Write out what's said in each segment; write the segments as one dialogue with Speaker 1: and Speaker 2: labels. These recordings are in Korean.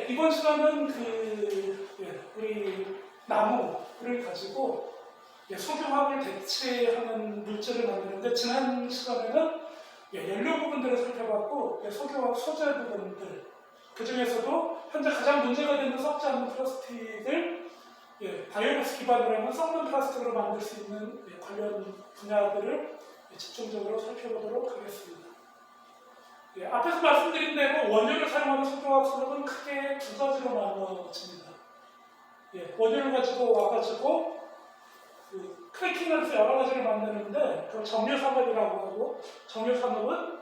Speaker 1: 이번 시간은 우리 나무를 가지고 석유화학을 대체하는 물질을 만드는데, 지난 시간에는 연료 부분들을 살펴봤고, 석유화학 소재 부분들, 그 중에서도 현재 가장 문제가 되는 썩지 않는 플라스틱을 바이오매스 기반으로 하는 썩는 플라스틱으로 만들 수 있는 관련 분야들을 집중적으로 살펴보도록 하겠습니다. 앞에서 말씀드린 대로 원료를 사용하는 석유화학 산업은 크게 두 가지로 나눠집니다. 원료를 가지고 와가지고 크래킹을 해서 여러 가지를 만드는데, 그걸 정료산업이라고 하고, 정료산업은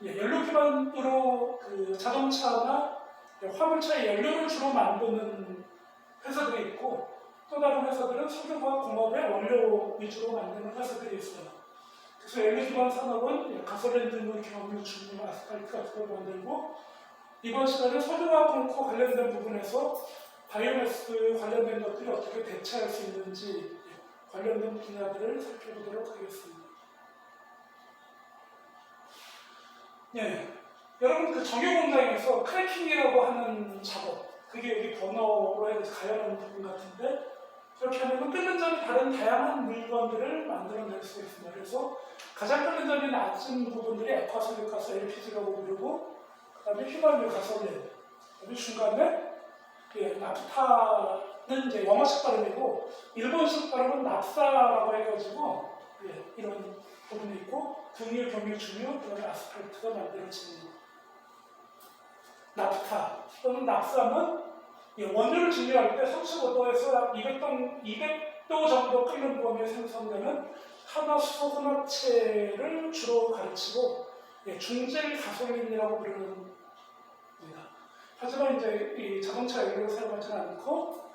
Speaker 1: 연료 기반으로 자동차나 화물차의 연료를 주로 만드는 회사들이 있고, 또 다른 회사들은 석유화학 공업의 원료 위주로 만드는 회사들이 있어요. 그래서 연료 기반 산업은 가솔린 등의 경유, 중유, 아스팔트 같은 걸 만들고, 이번 시간에 석유화학 공업과 관련된 부분에서 바이오매스 관련된 것들이 어떻게 대체할 수 있는지 관련된 분야들을 살펴보도록 하겠습니다. 여러분 정유 공장에서 크래킹이라고 하는 작업, 그게 여기 번호로 해서 가열하는 부분 같은데, 그렇게 하면 끓는 점이 다른 다양한 물건들을 만들어낼 수 있습니다. 그래서 가장 끓는 점이 낮은 부분들이 액화석유가스, LPG라고 부르고, 그 다음에 휘발유, 가솔린, 그다음에 중간에 납타는 이제 영어식 발음이고, 일본식 발음은 납사라고 해가지고 이런 부분이 있고, 등유, 경유, 중유, 그다음에 아스팔트가 만들어지는 납타 또는 납사는 원료를 증류할 때 35도에서 200도 정도 끓는 범위에 생성되는 탄화수소 혼합체를 주로 가르치고, 중질 가솔린이라고 부르는 겁니다. 하지만 이제 이 자동차 연료를 사용하지는 않고,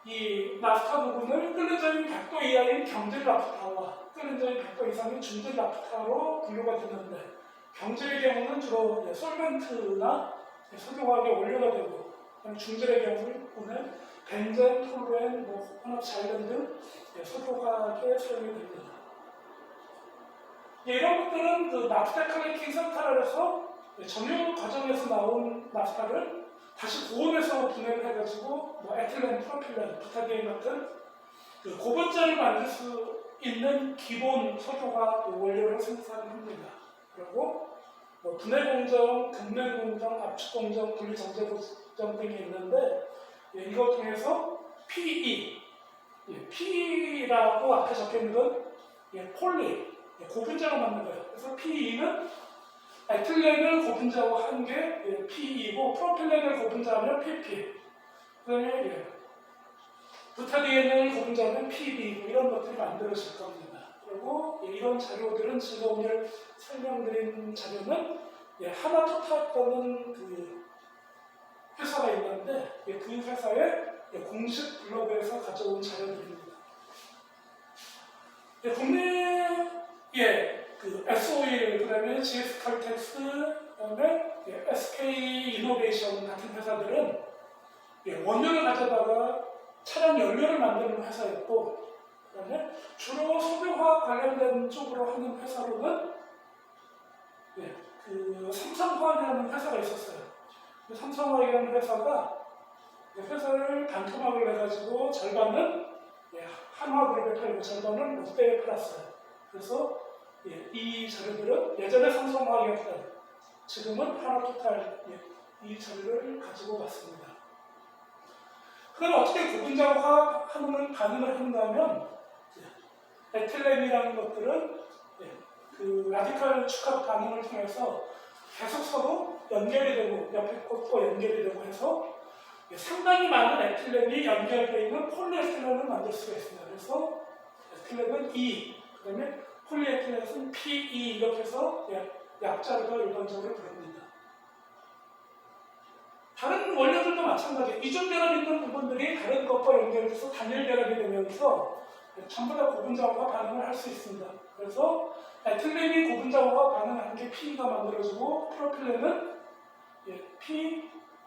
Speaker 1: 이 나프타 부분을 끓는 점이 100도 이하인 경질 나프타와 끓는 점이 100도 이상인 중질 나프타로 분류가 되는데, 경질의 경우는 주로 솔벤트나 석유화학의 원료가 되고, 중질의 경우는 벤젠, 톨루엔, 혼합체 아이론 등 석유화학에 사용이 됩니다. 이런 것들은 나프타 크래킹 센터라 해서 정유 과정에서 나온 나프타를 다시 고온에서 분해를 해가지고 에틸렌, 프로필렌, 부타디엔 같은 고분자를 만들 수 있는 기본 석유화학 원료를 생산합니다. 그리고 분해 공정, 급냉 공정, 압축 공정, 분리 정제 공정 등이 있는데, 이걸 통해서 PE라고 앞에 적혀 있는 건 폴리, 고분자로 만든 거예요. 그래서 PE는 에틸렌을 고분자로 한 게 PE고, 프로필렌을 고분자하면 PP, 그다음에 부타디엔을 고분자하면 PB, 이런 것들이 만들어질 겁니다. 그리고 이런 자료들은 제가 오늘 설명드린 자료는 하나토탈이라는 회사가 있는데, 그 회사의 공식 블로그에서 가져온 자료들입니다. 국내에 SO일, 그다음에 GS칼텍스, 그다음에 SK 이노베이션 같은 회사들은 원료를 가져다가 차량 연료를 만드는 회사였고, 그다음에 주로 석유화학 관련된 쪽으로 하는 회사로는 삼성화학이라는 회사가 있었어요. 삼성화학이라는 회사가 회사를 반토막을 내가지고 절반은 한화그룹에 팔고 절반은 롯데에 팔았어요. 그래서 이 자료들은 예전에 삼성화학이었던, 지금은 하나토탈, 이 자료를 가지고 왔습니다. 그럼 어떻게 고분자화 반응을 한다면, 에틸렌이라는 것들은 라디칼 축합 반응을 통해서 계속 서로 연결이 되고, 옆에 것과 연결이 되고 해서 상당히 많은 에틸렌이 연결되어 있는 폴리에틸렌을 만들 수가 있습니다. 그래서 에틸렌은 E, 그 다음에 폴리에틸렌은 PE, 이렇게 해서 약자로 일반적으로 부릅니다. 다른 원료들도 마찬가지예요. 이중 결합 있는 부분들이 다른 것과 연결돼서 단일 결합이 되면서 전부 다 고분자화가 반응을 할 수 있습니다. 그래서 에틸렌이 고분자화가 반응하는 게 PE가 만들어지고, 프로필렌은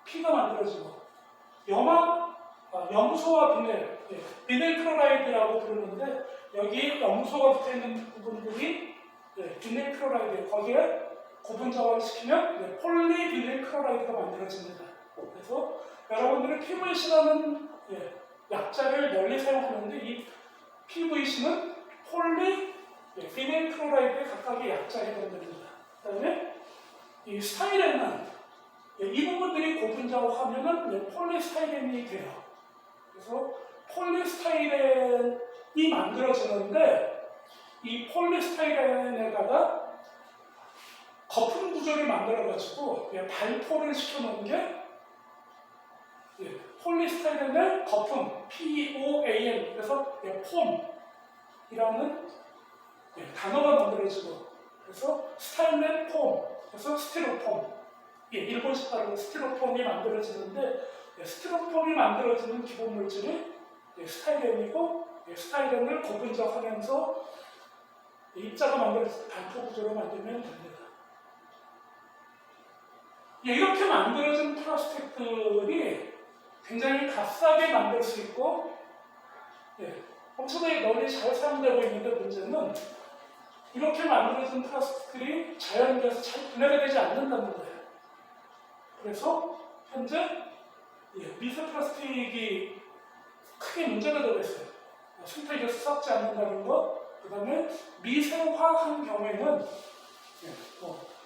Speaker 1: P가 만들어지고, 염소와 비닐 클로라이드라고 부르는데, 여기 염소가 붙어있는 부분들이 비닐 클로라이드, 거기에 고분자화를 시키면 폴리비닐 클로라이드가 만들어집니다. 그래서 여러분들이 PVC라는 약자를 널리 사용하는데 이 PVC는 폴리 비닐 클로라이드의 각각의 약자에 해당됩니다. 그 다음에 이 스타이렌은 이 부분들이 고분자화하면은 폴리스타이렌이 돼요. 그래서 폴리스타이렌이 만들어지는데 이 폴리스타이렌에다가 거품 구조를 만들어가지고 발포를 시켜놓은 게 폴리스타이렌의 거품, POAM, 그래서 폼이라는 단어가 만들어지고, 그래서 스타일렌 폼, 그래서 스티로폼, 일본식 발음으로 스티로폼이 만들어지는데, 스티로폼이 만들어지는 기본 물질이 스타일렌이고, 스타일렌을 고분자하면서 입자가 만들어진 발포 구조로 만들면 됩니다. 이렇게 만들어진 플라스틱들이 굉장히 값싸게 만들 수 있고, 엄청나게 널리 잘 사용되고 있는데 문제는 이렇게 만들어진 플라스틱들이 자연계에서 잘 분해가 되지 않는다는 거예요. 그래서 현재 미세 플라스틱이 크게 문제가 되고 있어요. 생태계에서 썩지 않는다는 것, 그 다음에 미세화한 경우에는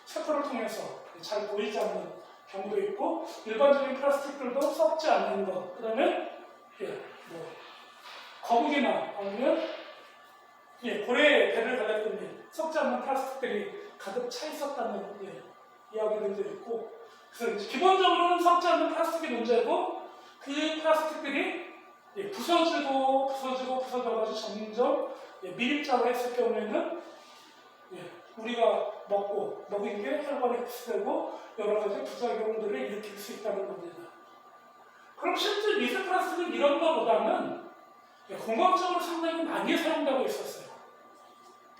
Speaker 1: 세포를 통해서 잘 보이지 않는 경우도 있고, 일반적인 플라스틱들도 썩지 않는 것, 그 다음에 거북이나 아니면 고래의 배를 갈랐더니 썩지 않는 플라스틱들이 가득 차 있었다는 이야기들도 있고, 그래서 기본적으로는 썩지 않는 플라스틱이 문제고, 그 플라스틱들이 부서져가지고 점점 미립자화했을 경우에는 우리가 먹인 게 혈관에 흡수되고 여러 가지 부작용들을 일으킬 수 있다는 겁니다. 그럼 실제 미세 플라스틱은 이런 것보다는 공학적으로 상당히 많이 사용되고 있었어요.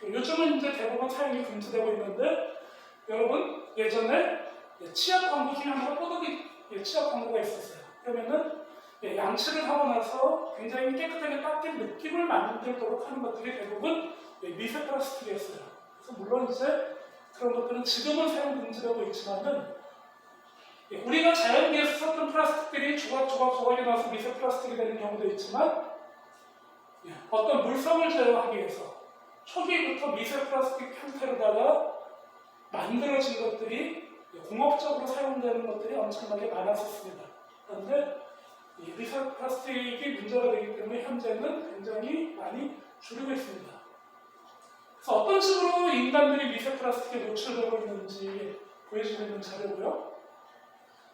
Speaker 1: 요즘은 이제 대부분 사용이 금지되고 있는데, 여러분 예전에 치약 광고 중에 한 번 뽀득이 치약 광고가 있었어요. 그러면은 양치를 하고 나서 굉장히 깨끗하게 닦인 느낌을 만들도록 하는 것들이 대부분 미세 플라스틱이었어요. 그래서 물론 이제 그런 것들은 지금은 사용 금지되고 있지만은 우리가 자연계에서 썼던 플라스틱들이 조각이 나서 미세 플라스틱이 되는 경우도 있지만, 어떤 물성을 제어하기 위해서 초기부터 미세 플라스틱 형태로다가 만들어진 것들이 공업적으로 사용되는 것들이 엄청나게 많았었습니다. 그런데 이 미세 플라스틱이 문제가 되기 때문에 현재는 굉장히 많이 줄이고 있습니다. 그래서 어떤 식으로 인간들이 미세 플라스틱에 노출되고 있는지 보여주는 자료고요.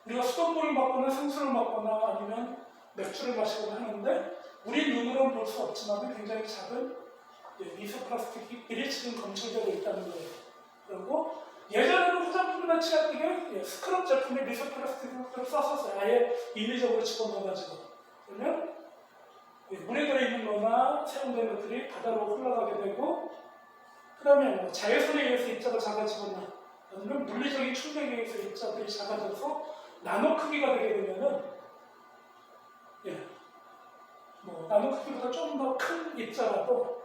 Speaker 1: 우리가 수돗물을 먹거나 생수를 먹거나 아니면 맥주를 마시거나 하는데 우리 눈으로는 볼 수 없지만 굉장히 작은 미세 플라스틱이 지금 검출되고 있다는 거예요. 그리고 예전에는 화장품이나 치약 등에 스크럽 제품에 미세 플라스틱을 썼었어요. 아예 인위적으로 집어넣어가지고. 그러면 물에 들어있는 거나 사용된 것들이 바다로 흘러가게 되고, 그 다음에 자외선에 의해서 입자가 작아지거나 아니면 물리적인 충격에 의해서 입자들이 작아져서 나노 크기가 되게 되면은 나노 크기보다 좀 더 큰 입자라도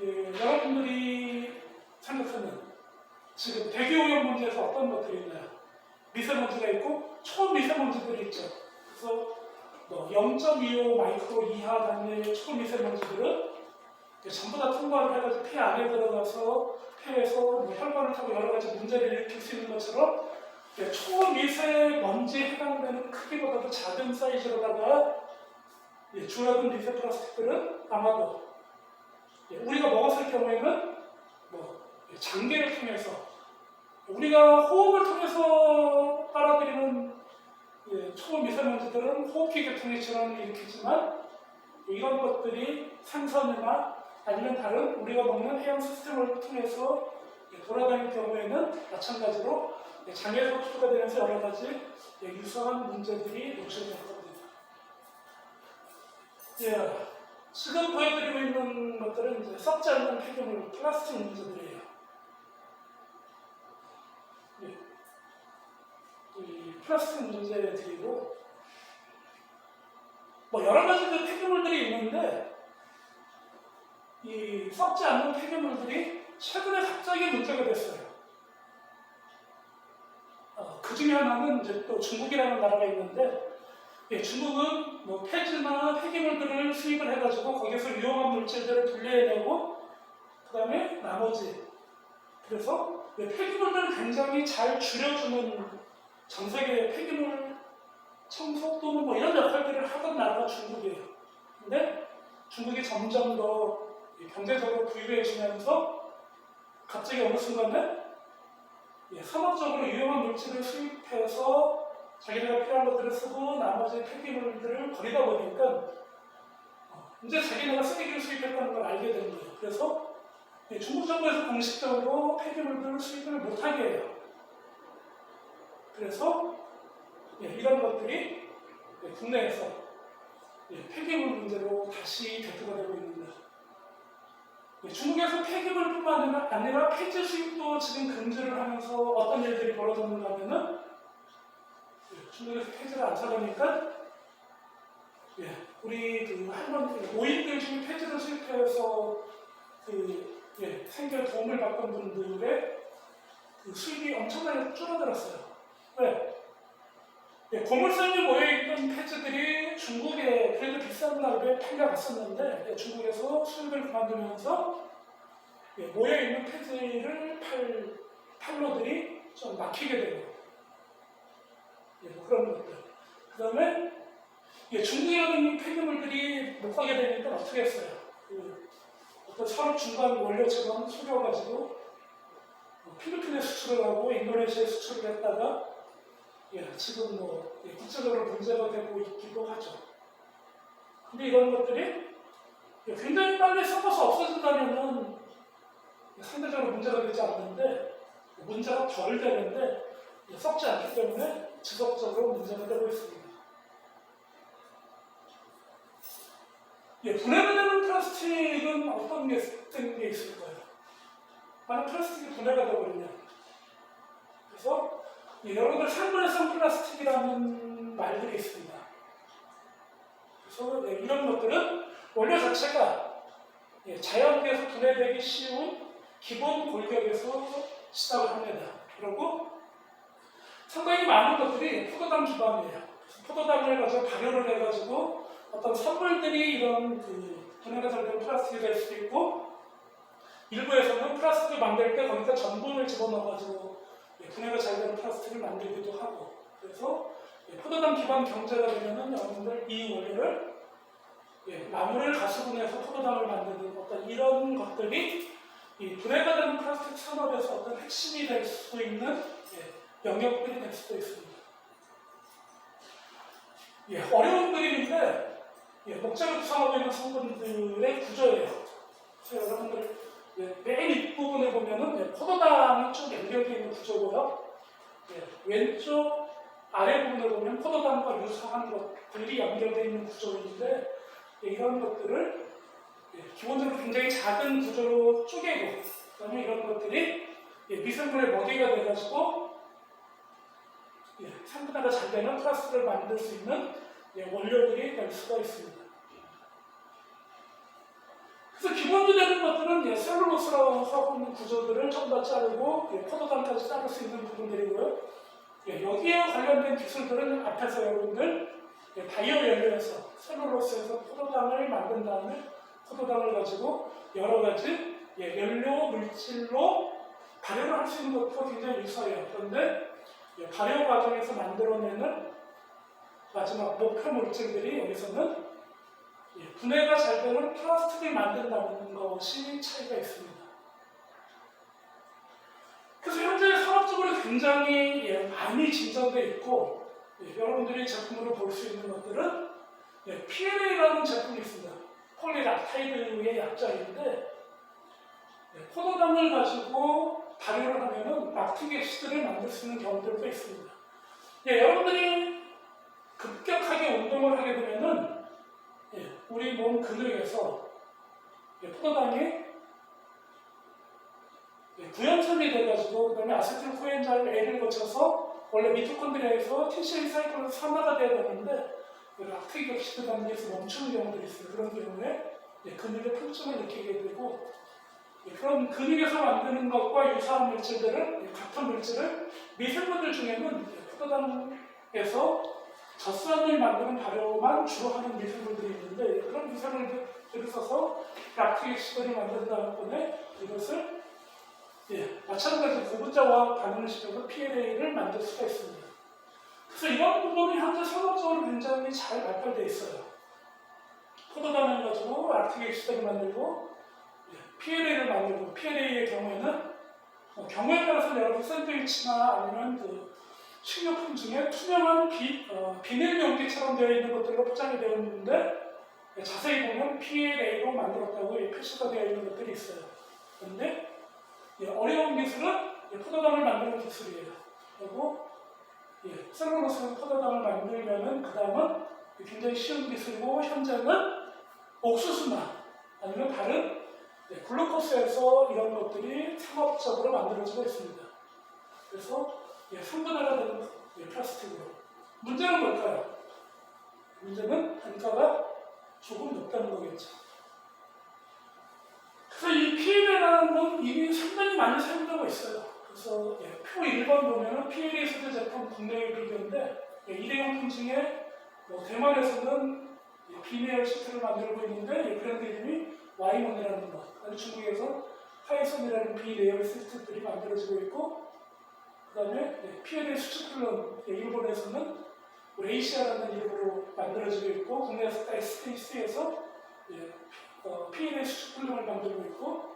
Speaker 1: 여러분들이 생각하는 지금 대기오염 문제에서 어떤 것들이 있나요? 미세먼지가 있고 초미세먼지들이 있죠. 그래서 0.25 마이크로 이하 단위의 초미세먼지들은 전부 다 통과를 해가지고 폐 안에 들어가서 폐에서 혈관을 타고 여러 가지 문제를 일으킬 수 있는 것처럼 초미세먼지에 해당되는 크기보다도 작은 사이즈로다가 줄어든 미세 플라스틱들은 아마도 우리가 먹었을 경우에는 장기를 통해서 우리가 호흡을 통해서 빨아들이는 초미세먼지들은 호흡기 계통의 질환을 일으키지만 이런 것들이 생선이나 아니면 다른 우리가 먹는 해양 시스템을 통해서 돌아다닐 경우에는 마찬가지로 장에서 흡수가 되면서 여러 가지 유사한 문제들이 노출될 겁니다. 지금 보여드리고 있는 것들은 이제 썩지 않는 폐기물, 플라스틱 문제들이에요. 이 플라스틱 문제들이고, 여러 가지 그 폐기물들이 있는데, 이 썩지 않는 폐기물들이 최근에 갑자기 문제가 됐어요. 그 중에 중에 하나는 이제 또 중국이라는 나라가 있는데, 중국은 뭐 폐지나 폐기물들을 수입을 해가지고 거기서 위험한 물질들을 분리해내고, 그 다음에 나머지, 그래서 폐기물들을 굉장히 잘 줄여주는 전 세계 폐기물 청소 또는 뭐 이런 역할들을 하던 나라가 중국이에요. 근데 중국이 점점 더 경제적으로 부유해지면서 갑자기 어느 순간에 산업적으로 위험한 물질을 수입해서 자기네가 필요한 것들을 쓰고 나머지 폐기물들을 버리다 보니까 이제 자기네가 쓰레기를 수입했다는 걸 알게 된 거예요. 그래서 중국 정부에서 공식적으로 폐기물들을 수입을 못하게 해요. 그래서 이런 것들이 국내에서 폐기물 문제로 다시 대두가 되고 있는데, 중국에서 폐기물뿐만 아니라 폐지 수입도 지금 금지를 하면서 어떤 일들이 벌어졌는가 하면은, 중국에서 폐지를 안 사려니까 우리 그 할머니 노인들 중에 폐지를 수입해서 생계 도움을 받던 분들의 그 수입이 엄청나게 줄어들었어요. 왜? 고물상에 모여있던 폐지들이 중국에 그래도 비싼 가격에 팔려갔었는데, 중국에서 수입을 그만두면서 모여있는 폐지를 팔 판로들이 좀 막히게 되고, 뭐 그런 것들. 그 다음에 중국이라는 폐기물들이 못 가게 되니까 어떻게 했어요? 어떤 산업 중간 원료처럼 속여가지고 필리핀에 수출을 하고 인도네시아에 수출을 했다가 지금 뭐 국제적으로 문제가 되고 있기도 하죠. 근데 이런 것들이 굉장히 빨리 섞어서 없어진다면은 상대적으로 문제가 되지 않는데, 문제가 덜 되는데 썩지 않기 때문에 지속적으로 문제가 되고 있습니다. 분해가 되는 플라스틱은 어떤 게 있을 거예요? 만약 플라스틱이 분해가 되거든요. 그래서 여러분들 산물성 플라스틱이라는 말들이 있습니다. 그래서 이런 것들은 원료 자체가 자연계에서 분해되기 쉬운 기본 골격에서 시작을 합니다. 그리고 상당히 많은 것들이 포도당 기반이에요. 포도당을 가지고 발효를 해가지고 어떤 선물들이 이런 분해가 잘 된 플라스틱이 될 수도 있고, 일부에서는 플라스틱을 만들 때 거기다 전분을 집어넣어가지고 분해가 잘 되는 플라스틱을 만들기도 하고, 그래서 포도당 기반 경제가 되면은 여러분들 이 원료를 나무를 가수분해해서 포도당을 만드는 어떤 이런 것들이 이 분해가 되는 플라스틱 산업에서 어떤 핵심이 될 수 있는 영역들이 될 수도 있습니다. 어려운 그림인데 목재를 구성하고 있는 성분들의 구조예요. 그래서 여러분들 맨 윗부분에 보면은 포도당이 쭉 연결되어 있는 구조고요. 왼쪽 아래 부분을 보면 포도당과 유사한 것들이 연결되어 있는 구조인데, 이런 것들을 기본적으로 굉장히 작은 구조로 쪼개고, 그다음에 이런 것들이 미생물의 먹이가 돼가지고 생분해가 잘 되는 플라스틱을 만들 수 있는 원료들이 될 수가 있습니다. 그래서 기본이 되는 것들은 셀룰로스라고 하고 있는 구조들을 전부 다 자르고 포도당까지 자를 수 있는 부분들이고요. 여기에 관련된 기술들은 앞에서 여러분들 바이오 연료에서 셀룰로스에서 포도당을 만든 다음에 포도당을 가지고 여러 가지 연료 물질로 발효를 할 수 있는 것도 굉장히 유사해요. 그런데 발효 과정에서 만들어내는 마지막 목표 물질들이 여기서는 분해가 잘 되는 플라스틱을 만든다는 것이 차이가 있습니다. 그래서 현재 산업적으로 굉장히 많이 진전되어 있고, 여러분들이 제품으로 볼 수 있는 것들은 PLA라는 제품이 있습니다. 폴리락타이드의 약자인데, 포도당을 가지고 발효를 하면은 락틱 액시드를 만들 수 있는 경우들도 있습니다. 여러분들이 급격하게 운동을 하게 되면은 우리 몸 근육에서 포도당이 구연천이 돼가지고 그다음에 아세틸 코엔자임 A를 거쳐서 원래 미토콘드리아에서 TCA 사이클로 산화가 돼야 되는데 락틱 액시드 단계에서 멈추는 경우들이 있어요. 그런 경우에 근육의 통증을 느끼게 되고, 그런 근육에서 만드는 것과 유사한 물질들을, 같은 물질을 미생물들 중에는 포도당에서 젖산을 만드는 발효만 주로 하는 미생물들이 있는데 그런 미생물들을 써서 락틱 액시드를 만든 다음에 이것을 마찬가지 고분자와 반응을 시켜서 PLA를 만들 수가 있습니다. 그래서 이런 부분이 현재 산업적으로 굉장히 잘 발달되어 있어요. 포도당을 가지고 락틱 액시드를 만들고 PLA를 만들고 PLA의 경우에는 경우에 따라서 여러분 샌드위치나 아니면 그 식료품 중에 투명한 비닐 용기처럼 되어 있는 것들로 포장이 되어 있는데 자세히 보면 PLA로 만들었다고 표시가 되어 있는 것들이 있어요. 그런데 어려운 기술은 포도당을 만드는 기술이에요. 그리고 셀룰로스 포도당을 만들면은 그 다음은 굉장히 쉬운 기술이고 현재는 옥수수나 아니면 다른 글루코스에서 이런 것들이 상업적으로 만들어지고 있습니다. 그래서 상분해가 되는 플라스틱으로. 문제는 뭘까요? 문제는 단가가 조금 높다는 거겠죠. 그래서 이 PLA라는 건 이미 상당히 많이 사용되고 있어요. 그래서 표 1번 보면은 PLA 소재 제품 국내외 비교인데 일회용품 중에 대만에서는 비내열 시트를 만들고 있는데 브랜드 이름이 와이몬이라는 것. 중국에서 하이손이라는 비내열 시트들이 만들어지고 있고 그 다음에 PLA 수출클론 일본에서는 레이시아라는 이름으로 만들어지고 있고 국내에서 STC에서 PLA 수출클론을 만들고 있고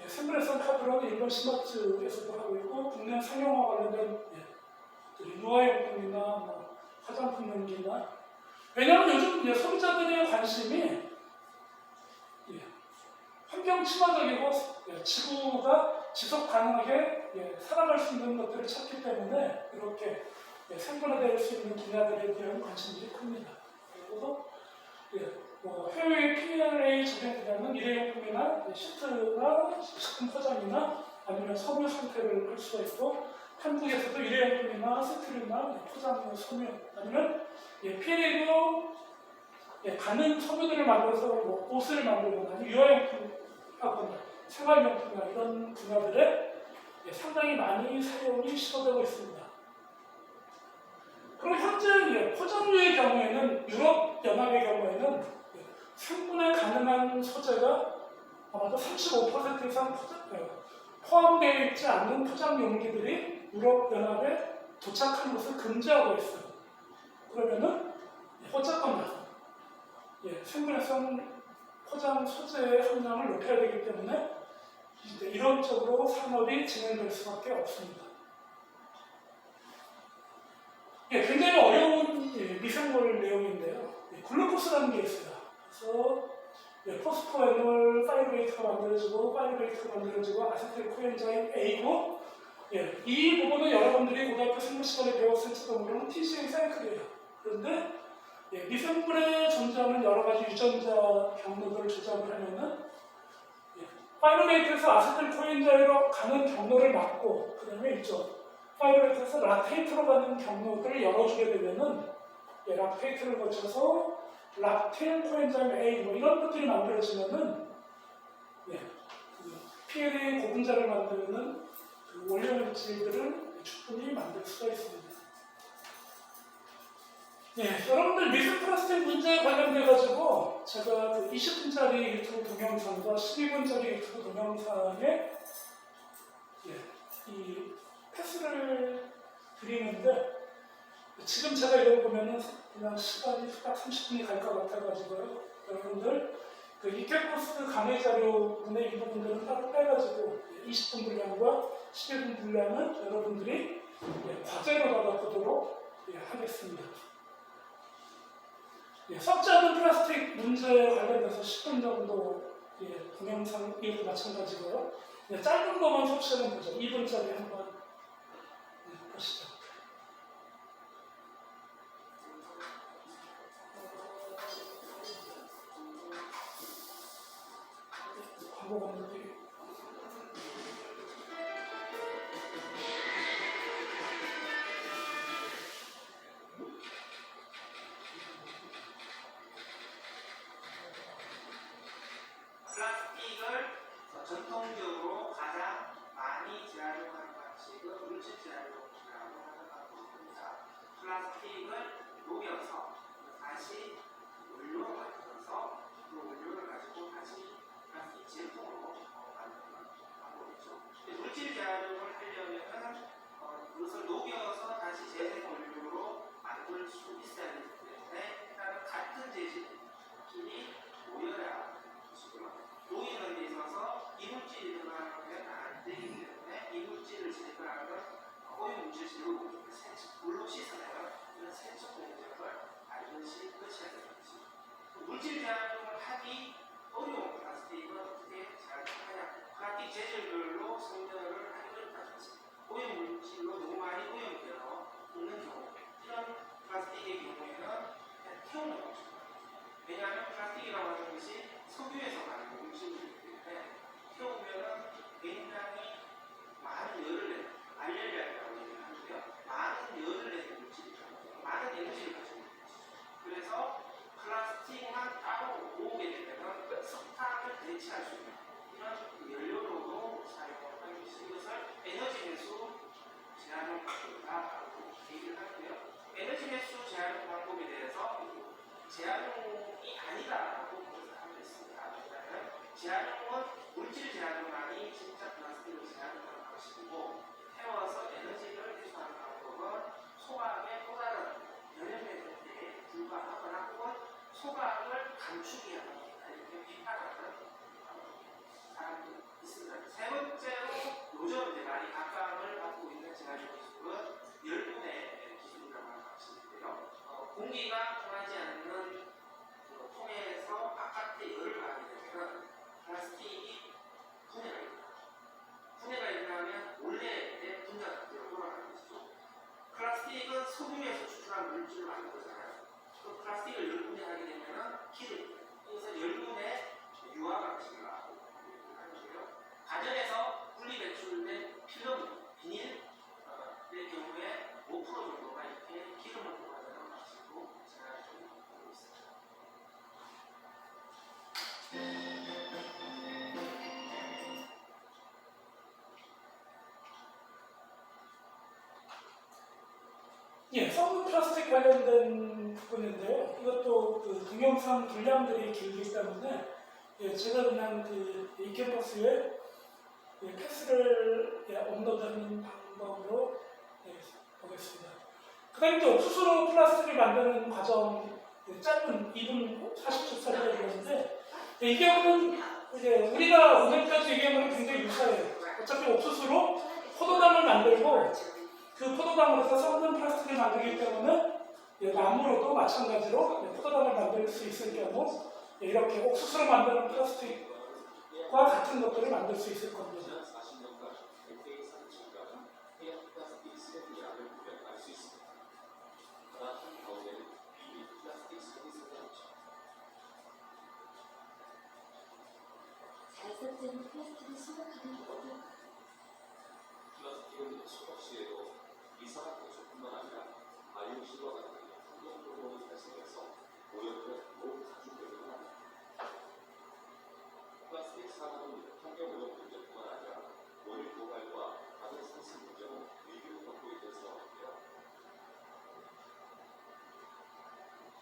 Speaker 1: 샘플에서 카드론 일본 시마츠에서도 하고 있고 국내 상용화 관련된 유아용품이나 화장품 용기나 왜냐하면 요즘 소비자들의 관심이 환경 친화적이고 지구가 지속 가능하게 살아갈 수 있는 것들을 찾기 때문에 이렇게 생분해될 수 있는 분야들에 대한 관심이 큽니다. 그래서 해외 PLA 적용 분야는 일회용품이나 시트나 식품 포장이나 아니면 섬유 상태를 할 수가 있고 한국에서도 일회용품이나 시트류나 포장 섬유 아니면 PLA로 가는 섬유들을 만들어서 옷을 만들거나 유아용품 하거나 생활용품이나 이런 분야들에 상당히 많이 사용이 시도되고 있습니다. 그리고 현재 포장류의 경우에는 유럽연합의 경우에는 생분해 가능한 소재가 아마도 35% 이상 포함되어 있지 않는 포장 용기들이 유럽연합에 도착한 것을 금지하고 있어요. 그러면은 어쨌거나 생분해성 포장 소재의 함량을 높여야 되기 때문에 이런 쪽으로 산업이 진행될 수밖에 없습니다. 굉장히 어려운 미생물 내용인데요. 글루코스라는 게 있어요. 그래서 포스포에놀 파이브레이트가 만들어지고 파이브레이트가 만들어지고 아세틸 코엔자임 A고 이 부분은 여러분들이 고등학교 생물 시간에 배웠을지도 모르는 TCA 사이클이에요. 그런데 미생물에 존재하는 여러 가지 유전자 경로들을 조작을 하면은 파이브레이트에서 아세틸 코엔자임으로 가는 경로를 막고 그 다음에 있죠. 파이브레이트에서 락테이트로 가는 경로를 열어주게 되면은 락테이트를 거쳐서 락틴 코엔자임 A 이런 것들이 만들어지면은 PLA 고분자를 만드는 그 원료물질들을 충분히 만들 수가 있습니다. 여러분들 미술 플라스틱 문제에 관련돼가지고 제가 그 20분짜리 유튜브 동영상과 12분짜리 유튜브 동영상에 이 패스를 드리는데 지금 제가 이걸 보면은 그냥 시간이 딱 30분이 갈 것 같아가지고요. 여러분들 그 이케코스 강의 자료분의 이 부분들은 따로 빼가지고 20분 분량과 11분 분량은 여러분들이 과제로 받아보도록 하겠습니다. 썩지 않은 플라스틱 문제에 관련해서 10분 정도 동영상 이것도 마찬가지고요. 짧은 것만 섭취하면 되죠. 2분짜리 한번 보시죠. 광고 감독이
Speaker 2: 플라스틱을 전통적으로 가장 많이 재활용하는 방식은 물질 재활용이라고 생각하고 있습니다. 석유에서 많이 음식이기 때문에 태우면은 굉장히 많은 열을 내는 알레르기라고 얘기를 하는데요. 많은 열을 내는 물질이죠. 많은 에너지를 가지고 있는 것이죠. 그래서 플라스틱만 따로 모으게 되면 석탄을 대체할 수 있는 이런 연료로도 사용을 하는 것이 이것을 에너지 매수 제한 방법이다라고 얘기를 하는데요. 에너지 매수 제한 방법에 대해서 제한용이 아니다라고 하고 있습니다. 왜냐하면 제한용은 물질 제한용만이 진짜 플라스틱을 제한하는 방식이고 태워서 에너지를 회수하는 방법은 소각의 또 다른 전염의 형태에 불과하거나 혹은 소각을 감추기 위한 이렇게 비판하는 사람도 있습니다. 세 번째로 요즘 이제 많이 각광을 받고 있는 제한용 기술은 열분의 기술이라고 하는 방식인데요. 공기가 통하지 않는 통에서 바깥에 열을 가하게 되면 플라스틱이 분해가 일어납니다. 분해가 일어나면 원래의 분자 상태로 돌아가는 것이죠. 플라스틱은 석유에서 추출한 물질을 만든 거잖아요. 그 플라스틱을 열분해하게 되면 기름, 이것은 열분의 유화 방식이라고 하는데요. 가정에서 분리 배출된 필름, 비닐의 경우에 5% 정도가 이렇게 기름을 뽑아내는 방식으로 제한을 하고 있습니다.
Speaker 1: 예, 썩은 플라스틱 관련된 부분인데요. 이것도 그 동영상 분량들이 길기 때문에 제가 그냥 이 캠퍼스에 패스를 업로드하는 방법으로 보겠습니다. 그 다음에 또 옥수수로 플라스틱을 만드는 과정 짧은 2분 40초짜리가 있는데 이 경우는 이제 우리가 오늘까지 얘기한 거는 굉장히 유사해요. 어차피 옥수수로 포도당을 만들고 그 포도당으로서 썩는 플라스틱을 만들기 때문에 나무로도 마찬가지로 포도당을 만들 수 있을 경우 이렇게 옥수수로 만드는 플라스틱과 같은 것들을 만들 수 있을 겁니다.
Speaker 3: 자극적인 플라스틱을 수확하는 어려움.
Speaker 4: 플라스틱은 수확 시에도 이산화탄소뿐만 아니라 바이오시와 같은 환경 호르몬이 발생해서 오염된 몸 가축들을 합니다. 플라스틱 산업은 환경 오염 문제뿐만 아니라 원유 고갈과 다른 산수 문제로 위기를 겪고 있는 상황인데요.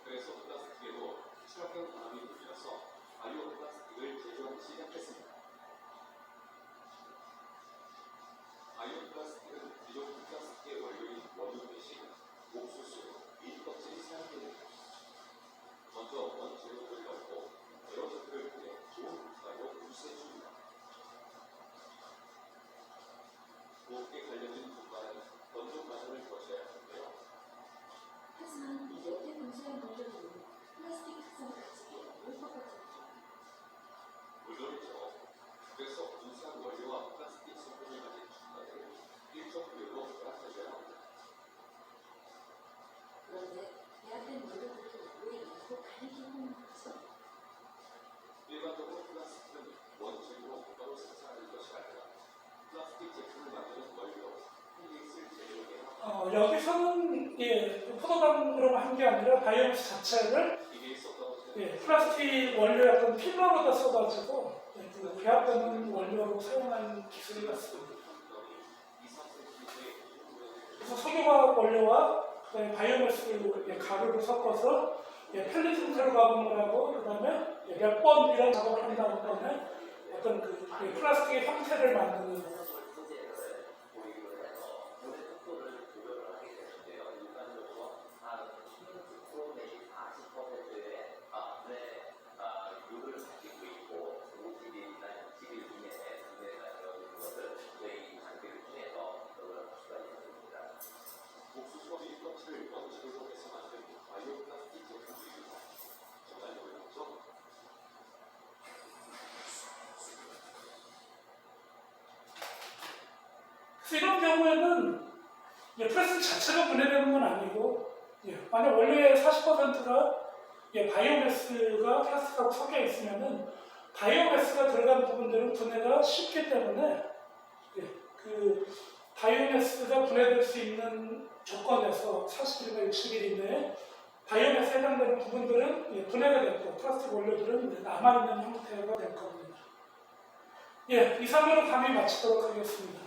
Speaker 4: 그래서 플라스틱에도 친환경 반응이 불려서 바이오 플라스틱을 제조하기 시작했습니다. 바이오 플라스틱은 기존 플라스틱의 원료인 원유 대신 옥수수, 밀 껍질이 사용됩니다. 먼저 원재료를 넣고 여러 작업을 통해 좋은 물가로 분쇄해줍니다. 곱게 갈려진 분말은 건조 과정을 거쳐야 하는데요.
Speaker 3: 하지만 이 옆에 분쇄한 원료들은 플라스틱 특성을 가지기 어려울 것 같아요.
Speaker 4: 물론이죠. 그래서 분쇄한 원료와 플라스틱 성분을 가진 중간을 일정 구역으로 결합해줘야 합니다.
Speaker 3: 그런데 배합된 원료들은 왜 이렇게 다르게 하는 거죠?
Speaker 4: 일반적으로 플라스틱은 원재료로 바로 생산하는 것이 아니라 플라스틱 제품을 만드는 원료, 헬릭스를 재료로 합니다.
Speaker 1: 여기서는 포도당으로 한 게 아니라 바이오마스 자체를
Speaker 4: 이게 있었다고 생각합니다.
Speaker 1: 플라스틱 원료 약간 필러로다 써가지고 그 배합되는 원료로 사용하는 기술이 같습니다. 그래서 석유화학 원료와 바이오마스 가루를 섞어서 펠릿 형태로 가공을 하고 그다음에 몇 번 이런 작업을 한 다음에 어떤 그 플라스틱의 형태를 만드는
Speaker 4: 옥수수와 밀 껍질을 원재료로 해서 만든 바이오 플라스틱 제품들입니다. 정말 놀랍죠?
Speaker 1: 이런 경우에는 플라스틱 자체가 분해되는 건 아니고 만약 원래 40%가 바이오매스가 플라스틱하고 섞여 있으면은 바이오매스가 들어간 부분들은 분해가 쉽기 때문에 그 바이오매스가 분해될 수 있는 조건에서 40일과 60일 이내에 바이오매스에 해당되는 부분들은 분해가 됐고 플라스틱 원료들은 남아있는 형태가 될 겁니다. 이상으로 강의 마치도록 하겠습니다.